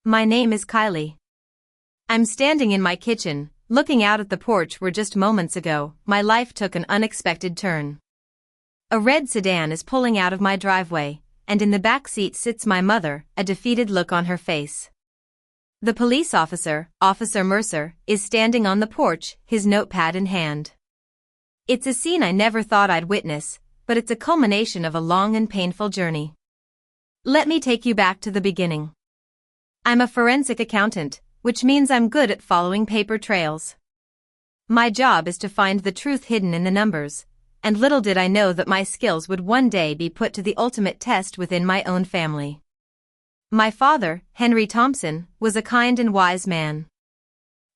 My name is Kylie. I'm standing in my kitchen, looking out at the porch where just moments ago, my life took an unexpected turn. A red sedan is pulling out of my driveway, and in the back seat sits my mother, a defeated look on her face. The police officer, Officer Mercer, is standing on the porch, his notepad in hand. It's a scene I never thought I'd witness, but it's a culmination of a long and painful journey. Let me take you back to the beginning. I'm a forensic accountant, which means I'm good at following paper trails. My job is to find the truth hidden in the numbers, and little did I know that my skills would one day be put to the ultimate test within my own family. My father, Henry Thompson, was a kind and wise man.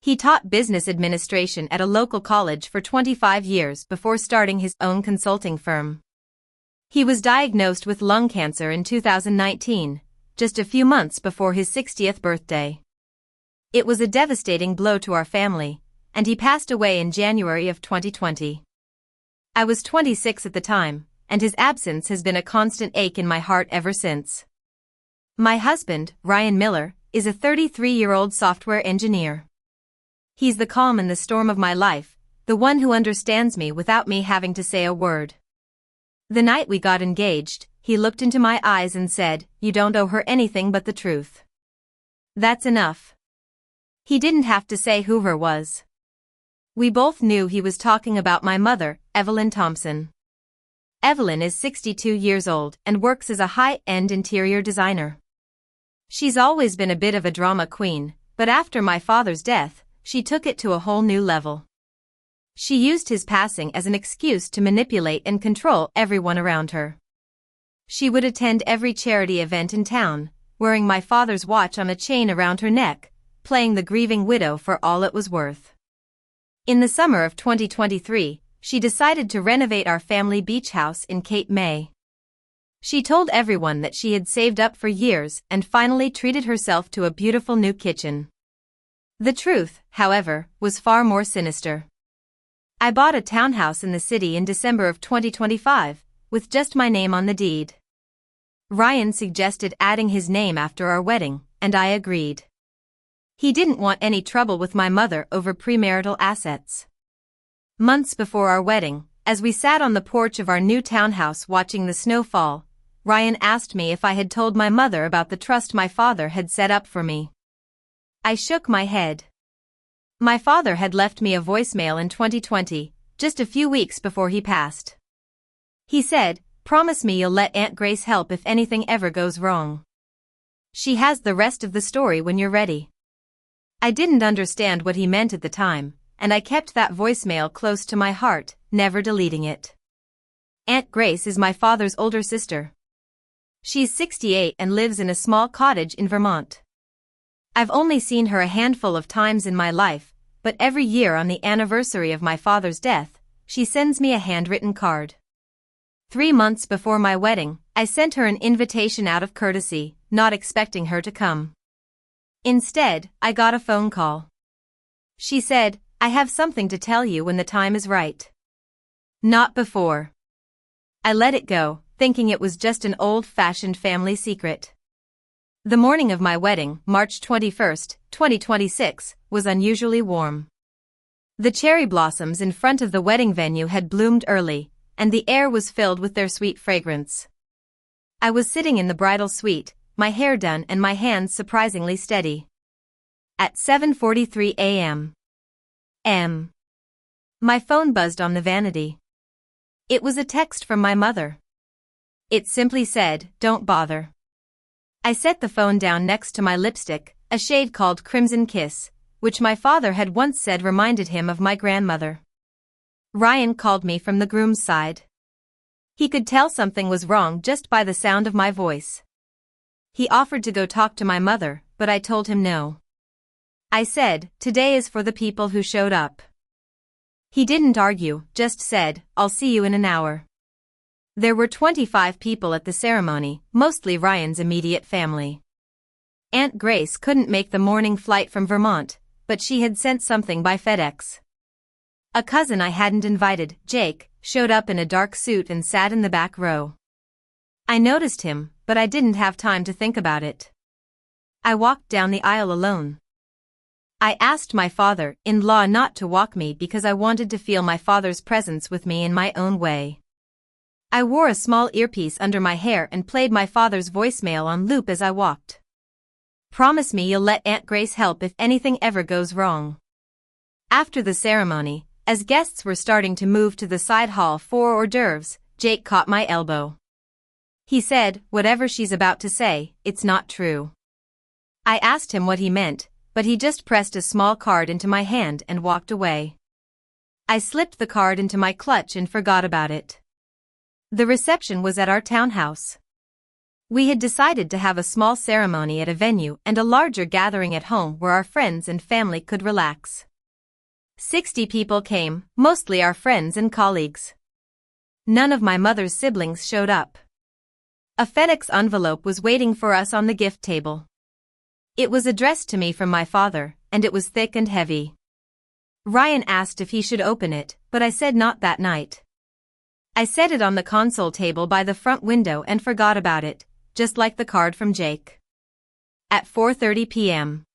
He taught business administration at a local college for 25 years before starting his own consulting firm. He was diagnosed with lung cancer in 2019, just a few months before his 60th birthday. It was a devastating blow to our family, and he passed away in January of 2020. I was 26 at the time, and his absence has been a constant ache in my heart ever since. My husband, Ryan Miller, is a 33-year-old software engineer. He's the calm in the storm of my life, the one who understands me without me having to say a word. The night we got engaged, he looked into my eyes and said, "You don't owe her anything but the truth." That's enough. He didn't have to say who her was. We both knew he was talking about my mother, Evelyn Thompson. Evelyn is 62 years old and works as a high-end interior designer. She's always been a bit of a drama queen, but after my father's death, she took it to a whole new level. She used his passing as an excuse to manipulate and control everyone around her. She would attend every charity event in town, wearing my father's watch on a chain around her neck, playing the grieving widow for all it was worth. In the summer of 2023, she decided to renovate our family beach house in Cape May. She told everyone that she had saved up for years and finally treated herself to a beautiful new kitchen. The truth, however, was far more sinister. I bought a townhouse in the city in December of 2025, with just my name on the deed. Ryan suggested adding his name after our wedding, and I agreed. He didn't want any trouble with my mother over premarital assets. Months before our wedding, as we sat on the porch of our new townhouse watching the snow fall, Ryan asked me if I had told my mother about the trust my father had set up for me. I shook my head. My father had left me a voicemail in 2020, just a few weeks before he passed. He said, "Promise me you'll let Aunt Grace help if anything ever goes wrong. She has the rest of the story when you're ready." I didn't understand what he meant at the time, and I kept that voicemail close to my heart, never deleting it. Aunt Grace is my father's older sister. She's 68 and lives in a small cottage in Vermont. I've only seen her a handful of times in my life, but every year on the anniversary of my father's death, she sends me a handwritten card. 3 months before my wedding, I sent her an invitation out of courtesy, not expecting her to come. Instead, I got a phone call. She said, "I have something to tell you when the time is right." Not before. I let it go, thinking it was just an old-fashioned family secret. The morning of my wedding, March 21, 2026, was unusually warm. The cherry blossoms in front of the wedding venue had bloomed early, and the air was filled with their sweet fragrance. I was sitting in the bridal suite, my hair done and my hands surprisingly steady. At 7:43 a.m. My phone buzzed on the vanity. It was a text from my mother. It simply said, "Don't bother." I set the phone down next to my lipstick, a shade called Crimson Kiss, which my father had once said reminded him of my grandmother. Ryan called me from the groom's side. He could tell something was wrong just by the sound of my voice. He offered to go talk to my mother, but I told him no. I said, "Today is for the people who showed up." He didn't argue, just said, "I'll see you in an hour." There were 25 people at the ceremony, mostly Ryan's immediate family. Aunt Grace couldn't make the morning flight from Vermont, but she had sent something by FedEx. A cousin I hadn't invited, Jake, showed up in a dark suit and sat in the back row. I noticed him, but I didn't have time to think about it. I walked down the aisle alone. I asked my father-in-law not to walk me because I wanted to feel my father's presence with me in my own way. I wore a small earpiece under my hair and played my father's voicemail on loop as I walked. Promise me you'll let Aunt Grace help if anything ever goes wrong. After the ceremony, as guests were starting to move to the side hall for hors d'oeuvres, Jake caught my elbow. He said, "Whatever she's about to say, it's not true." I asked him what he meant, but he just pressed a small card into my hand and walked away. I slipped the card into my clutch and forgot about it. The reception was at our townhouse. We had decided to have a small ceremony at a venue and a larger gathering at home where our friends and family could relax. 60 people came, mostly our friends and colleagues. None of my mother's siblings showed up. A FedEx envelope was waiting for us on the gift table. It was addressed to me from my father, and it was thick and heavy. Ryan asked if he should open it, but I said not that night. I set it on the console table by the front window and forgot about it, just like the card from Jake. At 4:30 p.m.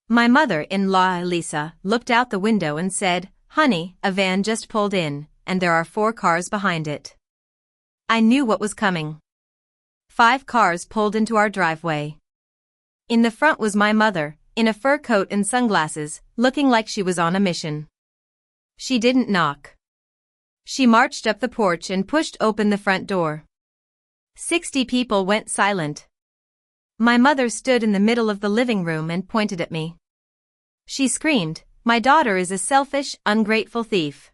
My mother-in-law, Lisa, looked out the window and said, "Honey, a van just pulled in, and there are 4 cars behind it." I knew what was coming. 5 cars pulled into our driveway. In the front was my mother, in a fur coat and sunglasses, looking like she was on a mission. She didn't knock. She marched up the porch and pushed open the front door. 60 people went silent. My mother stood in the middle of the living room and pointed at me. She screamed, "My daughter is a selfish, ungrateful thief.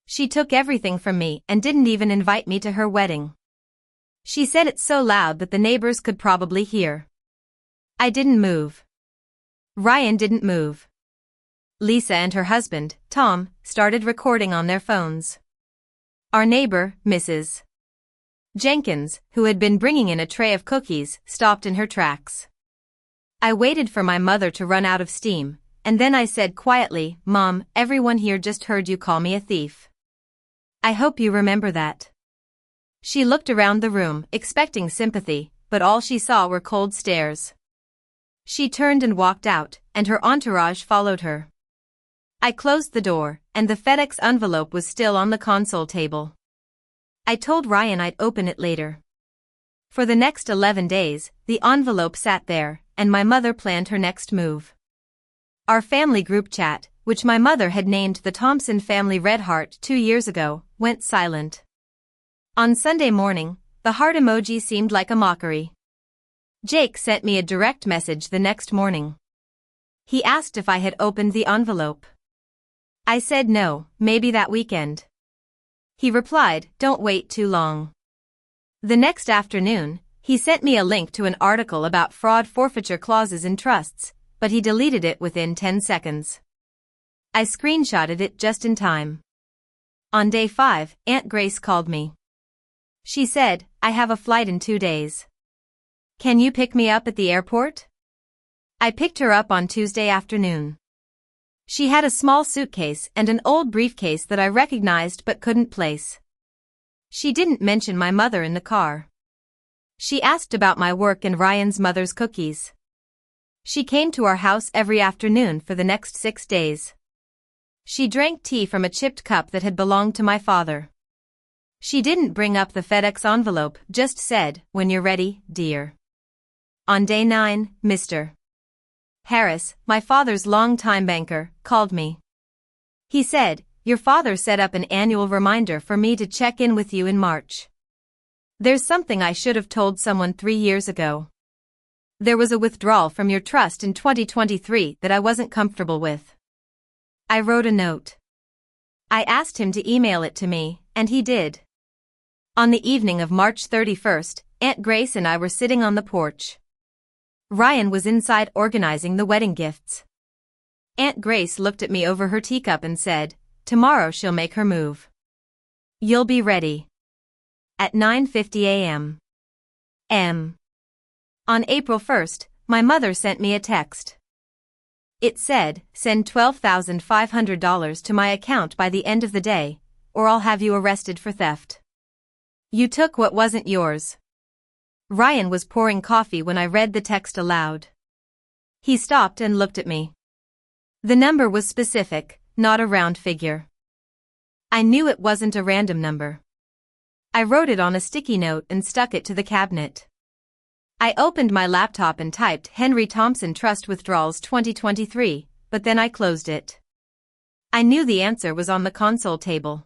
She took everything from me and didn't even invite me to her wedding." She said it so loud that the neighbors could probably hear. I didn't move. Ryan didn't move. Lisa and her husband, Tom, started recording on their phones. Our neighbor, Mrs. Jenkins, who had been bringing in a tray of cookies, stopped in her tracks. I waited for my mother to run out of steam, and then I said quietly, "Mom, everyone here just heard you call me a thief. I hope you remember that." She looked around the room, expecting sympathy, but all she saw were cold stares. She turned and walked out, and her entourage followed her. I closed the door, and the FedEx envelope was still on the console table. I told Ryan I'd open it later. For the next 11 days, the envelope sat there, and my mother planned her next move. Our family group chat, which my mother had named the Thompson Family Red Heart 2 years ago, went silent. On Sunday morning, the heart emoji seemed like a mockery. Jake sent me a direct message the next morning. He asked if I had opened the envelope. I said no, maybe that weekend. He replied, "Don't wait too long." The next afternoon, he sent me a link to an article about fraud forfeiture clauses in trusts, but he deleted it within 10 seconds. I screenshotted it just in time. On day 5, Aunt Grace called me. She said, "I have a flight in 2 days. Can you pick me up at the airport?" I picked her up on Tuesday afternoon. She had a small suitcase and an old briefcase that I recognized but couldn't place. She didn't mention my mother in the car. She asked about my work and Ryan's mother's cookies. She came to our house every afternoon for the next 6 days. She drank tea from a chipped cup that had belonged to my father. She didn't bring up the FedEx envelope, just said, "When you're ready, dear." On day 9, Mr. Harris, my father's longtime banker, called me. He said, "Your father set up an annual reminder for me to check in with you in March. There's something I should have told someone 3 years ago. There was a withdrawal from your trust in 2023 that I wasn't comfortable with." I wrote a note. I asked him to email it to me, and he did. On the evening of March 31st, Aunt Grace and I were sitting on the porch. Ryan was inside organizing the wedding gifts. Aunt Grace looked at me over her teacup and said, "Tomorrow she'll make her move. You'll be ready." At 9:50 a.m. On April 1st, my mother sent me a text. It said, "Send $12,500 to my account by the end of the day, or I'll have you arrested for theft. You took what wasn't yours." Ryan was pouring coffee when I read the text aloud. He stopped and looked at me. The number was specific, not a round figure. I knew it wasn't a random number. I wrote it on a sticky note and stuck it to the cabinet. I opened my laptop and typed Henry Thompson Trust Withdrawals 2023, but then I closed it. I knew the answer was on the console table.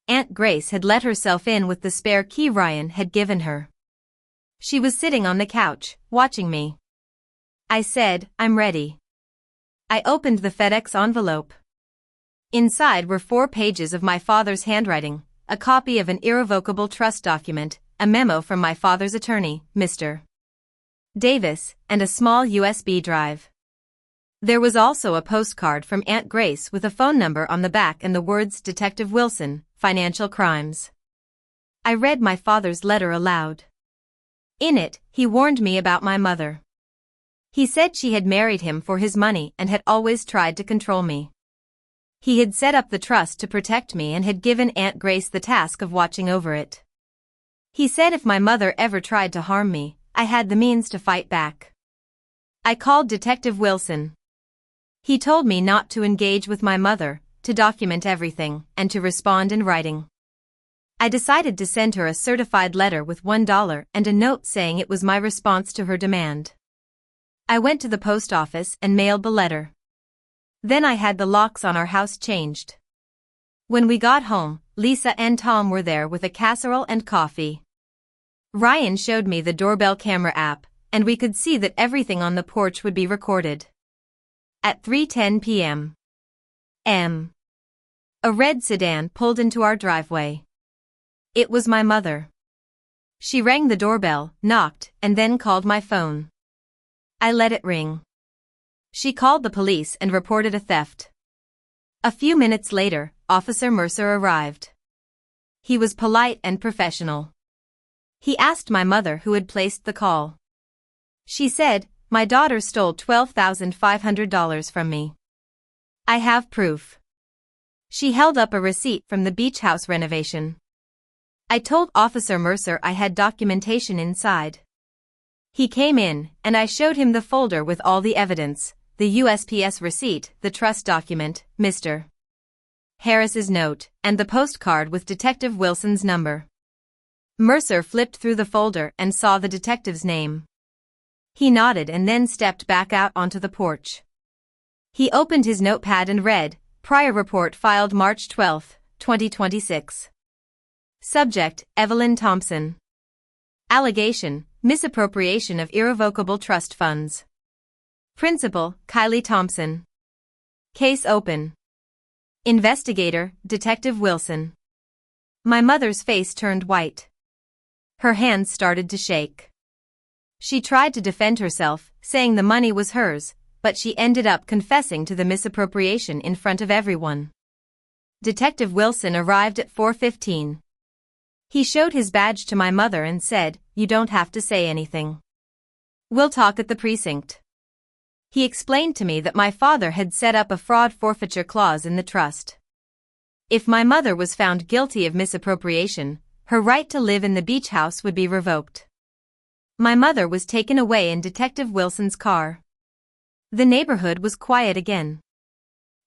Aunt Grace had let herself in with the spare key Ryan had given her. She was sitting on the couch, watching me. I said, "I'm ready." I opened the FedEx envelope. Inside were 4 pages of my father's handwriting, a copy of an irrevocable trust document, a memo from my father's attorney, Mr. Davis, and a small USB drive. There was also a postcard from Aunt Grace with a phone number on the back and the words Detective Wilson, Financial Crimes. I read my father's letter aloud. In it, he warned me about my mother. He said she had married him for his money and had always tried to control me. He had set up the trust to protect me and had given Aunt Grace the task of watching over it. He said if my mother ever tried to harm me, I had the means to fight back. I called Detective Wilson. He told me not to engage with my mother, to document everything, and to respond in writing. I decided to send her a certified letter with $1 and a note saying it was my response to her demand. I went to the post office and mailed the letter. Then I had the locks on our house changed. When we got home, Lisa and Tom were there with a casserole and coffee. Ryan showed me the doorbell camera app, and we could see that everything on the porch would be recorded. At 3:10 p.m. A red sedan pulled into our driveway. It was my mother. She rang the doorbell, knocked, and then called my phone. I let it ring. She called the police and reported a theft. A few minutes later, Officer Mercer arrived. He was polite and professional. He asked my mother who had placed the call. She said, "My daughter stole $12,500 from me. I have proof." She held up a receipt from the beach house renovation. I told Officer Mercer I had documentation inside. He came in, and I showed him the folder with all the evidence, the USPS receipt, the trust document, Mr. Harris's note, and the postcard with Detective Wilson's number. Mercer flipped through the folder and saw the detective's name. He nodded and then stepped back out onto the porch. He opened his notepad and read, "Prior report filed March 12, 2026. Subject, Evelyn Thompson. Allegation, misappropriation of irrevocable trust funds. Principal, Kylie Thompson. Case open. Investigator, Detective Wilson." My mother's face turned white. Her hands started to shake. She tried to defend herself, saying the money was hers, but she ended up confessing to the misappropriation in front of everyone. Detective Wilson arrived at 4:15. He showed his badge to my mother and said, "You don't have to say anything. We'll talk at the precinct." He explained to me that my father had set up a fraud forfeiture clause in the trust. If my mother was found guilty of misappropriation, her right to live in the beach house would be revoked. My mother was taken away in Detective Wilson's car. The neighborhood was quiet again.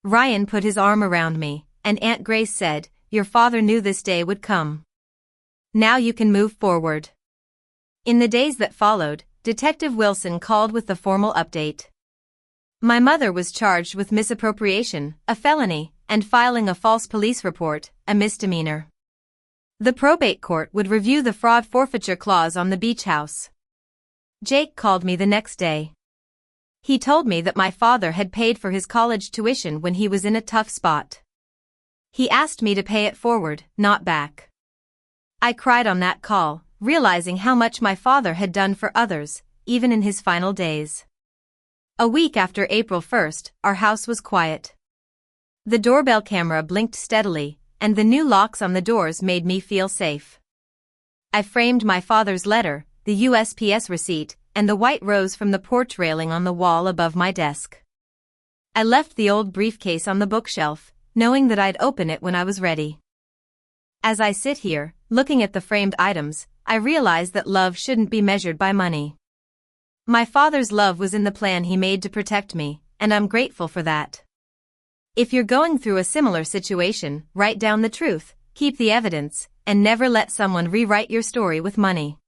Ryan put his arm around me, and Aunt Grace said, "Your father knew this day would come. Now you can move forward." In the days that followed, Detective Wilson called with the formal update. My mother was charged with misappropriation, a felony, and filing a false police report, a misdemeanor. The probate court would review the fraud forfeiture clause on the beach house. Jake called me the next day. He told me that my father had paid for his college tuition when he was in a tough spot. He asked me to pay it forward, not back. I cried on that call, realizing how much my father had done for others, even in his final days. A week after April 1st, our house was quiet. The doorbell camera blinked steadily, and the new locks on the doors made me feel safe. I framed my father's letter, the USPS receipt, and the white rose from the porch railing on the wall above my desk. I left the old briefcase on the bookshelf, knowing that I'd open it when I was ready. As I sit here, looking at the framed items, I realized that love shouldn't be measured by money. My father's love was in the plan he made to protect me, and I'm grateful for that. If you're going through a similar situation, write down the truth, keep the evidence, and never let someone rewrite your story with money.